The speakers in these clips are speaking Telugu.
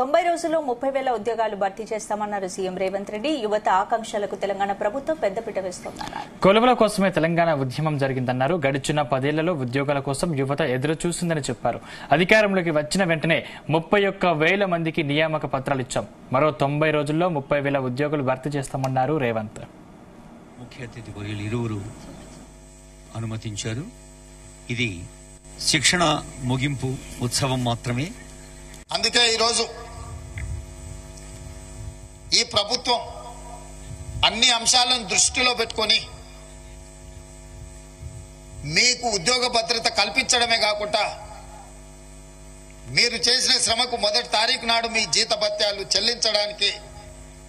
90 రోజుల్లో 30,000 ఉద్యోగాలు భర్తీ చేస్తామన్నారు సీఎం రేవంత్ రెడ్డి. యువత ఆకాంక్షలకు తెలంగాణ ప్రభుత్వం పెద్దపీట వేస్తోందన్నారు. కొలువుల కోసమే తెలంగాణ ఉద్యమం జరిగిందన్నారు. గడిచిన 10 ఏళ్లలో ఉద్యోగాల కోసం యువత ఎదురు చూస్తుందని చెప్పారు. అధికారంలోకి వచ్చిన వెంటనే 31,000 మందికి నియామక పత్రాలు ఇచ్చాం. మరో 90 రోజుల్లో 30,000 ఉద్యోగులు భర్తీ చేస్తామన్నారు రేవంత్. ముఖ్య అతిథి వర్యులు ఇరువురు అనుమతించారు. ఇది శిక్షణ ముగింపు ఉత్సవం మాత్రమే. అందుకే ఈరోజు ఈ ప్రభుత్వం అన్ని అంశాలను దృష్టిలో పెట్టుకొని మీకు ఉద్యోగ భద్రత కల్పించడమే కాకుండా మీరు చేసిన శ్రమకు మొదటి తారీఖు నాడు మీ జీతభత్యాలు చెల్లించడానికి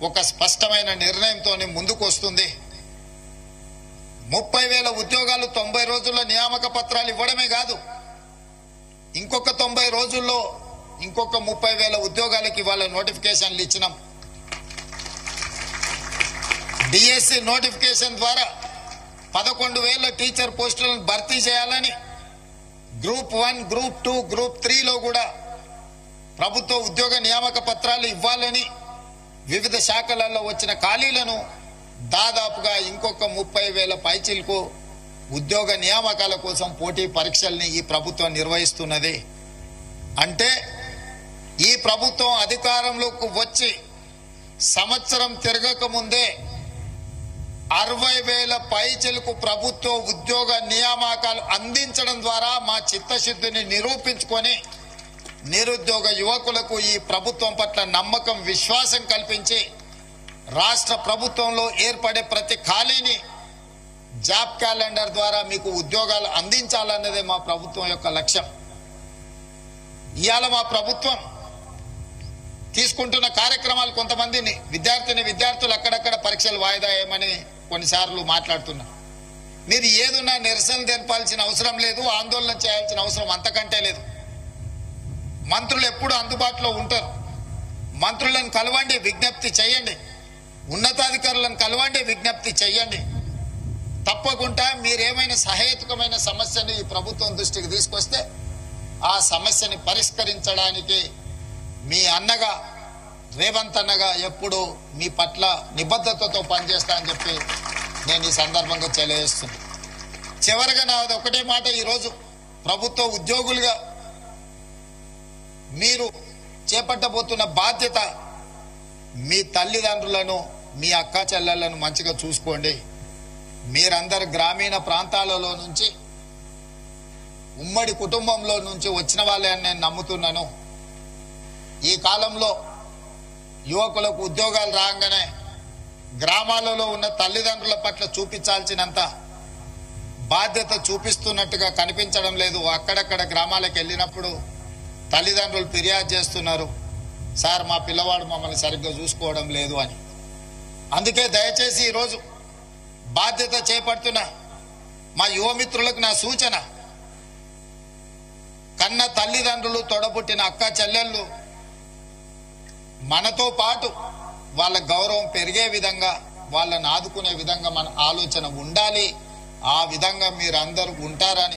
ఒక స్పష్టమైన నిర్ణయంతోనే ముందుకు వస్తుంది. 30,000 ఉద్యోగాలు 90 రోజుల్లో నియామక పత్రాలు ఇవ్వడమే కాదు, ఇంకొక 90 రోజుల్లో ఇంకొక 30,000 ఉద్యోగాలకి ఇవాళ నోటిఫికేషన్లు ఇచ్చినాం. డిఎస్సి నోటిఫికేషన్ ద్వారా 11,000 టీచర్ పోస్టులను భర్తీ చేయాలని, గ్రూప్ 1, గ్రూప్ 2, గ్రూప్ 3లో కూడా ప్రభుత్వ ఉద్యోగ నియామక పత్రాలు ఇవ్వాలని, వివిధ శాఖలలో వచ్చిన ఖాళీలను దాదాపుగా ఇంకొక 30,000 పైచిలకు ఉద్యోగ నియామకాల కోసం పోటీ పరీక్షల్ని ఈ ప్రభుత్వం నిర్వహిస్తున్నది. అంటే ఈ ప్రభుత్వం అధికారంలోకి వచ్చి సంవత్సరం తిరగక ముందే 60,000 పైచిలకు ప్రభుత్వ ఉద్యోగ నియామకాలు అందించడం ద్వారా మా చిత్తశుద్ధిని నిరూపించుకొని నిరుద్యోగ యువకులకు ఈ ప్రభుత్వం పట్ల నమ్మకం, విశ్వాసం కల్పించి రాష్ట్ర ప్రభుత్వంలో ఏర్పడే ప్రతి ఖాళీని జాబ్ క్యాలెండర్ ద్వారా మీకు ఉద్యోగాలు అందించాలన్నదే మా ప్రభుత్వం యొక్క లక్ష్యం. ఇవాళ మా ప్రభుత్వం తీసుకుంటున్న కార్యక్రమాలు కొంతమందిని విద్యార్థులు అక్కడక్కడ పరీక్షలు వాయిదా వేయమని కొన్నిసార్లు మాట్లాడుతున్నారు. మీరు ఏదున్నా నిరసన తెలపాల్సిన అవసరం లేదు, ఆందోళన చేయాల్సిన అవసరం అంతకంటే లేదు. మంత్రులు ఎప్పుడు అందుబాటులో ఉంటారు. మంత్రులను కలవండి, విజ్ఞప్తి చేయండి. ఉన్నతాధికారులను కలవండి, విజ్ఞప్తి చేయండి. తప్పకుండా మీరేమైనా సహేతుకమైన సమస్యని ఈ ప్రభుత్వం దృష్టికి తీసుకొస్తే ఆ సమస్యని పరిష్కరించడానికి మీ అన్నగా, రేవంత్ అన్నగా ఎప్పుడు మీ పట్ల నిబద్ధతతో పనిచేస్తా అని చెప్పి నేను ఈ సందర్భంగా తెలియజేస్తున్నాను. చివరిగా నాది ఒకటే మాట, ఈరోజు ప్రభుత్వ ఉద్యోగులుగా మీరు చేపట్టబోతున్న బాధ్యత మీ తల్లిదండ్రులను, మీ అక్క చెల్లెళ్లను మంచిగా చూసుకోండి. మీరందరు గ్రామీణ ప్రాంతాలలో నుంచి, ఉమ్మడి కుటుంబంలో నుంచి వచ్చిన వాళ్ళే అని నేను నమ్ముతున్నాను. ఈ కాలంలో యువకులకు ఉద్యోగాలు రాగానే గ్రామాలలో ఉన్న తల్లిదండ్రుల పట్ల చూపించాల్సినంత బాధ్యత చూపిస్తున్నట్టుగా కనిపించడం లేదు. అక్కడక్కడ గ్రామాలకు వెళ్ళినప్పుడు తల్లిదండ్రులు ఫిర్యాదు చేస్తున్నారు, సార్ మా పిల్లవాడు మమ్మల్ని సరిగ్గా చూసుకోవడం లేదు అని. అందుకే దయచేసి ఈరోజు బాధ్యత చేపడుతున్న మా యువమిత్రులకు నా సూచన, కన్న తల్లిదండ్రులు, తొడబుట్టిన అక్క చెల్లెళ్ళు మనతో పాటు వాళ్ళ గౌరవం పెరిగే విధంగా, వాళ్ళని ఆదుకునే విధంగా మన ఆలోచన ఉండాలి. ఆ విధంగా మీరందరూ ఉంటారని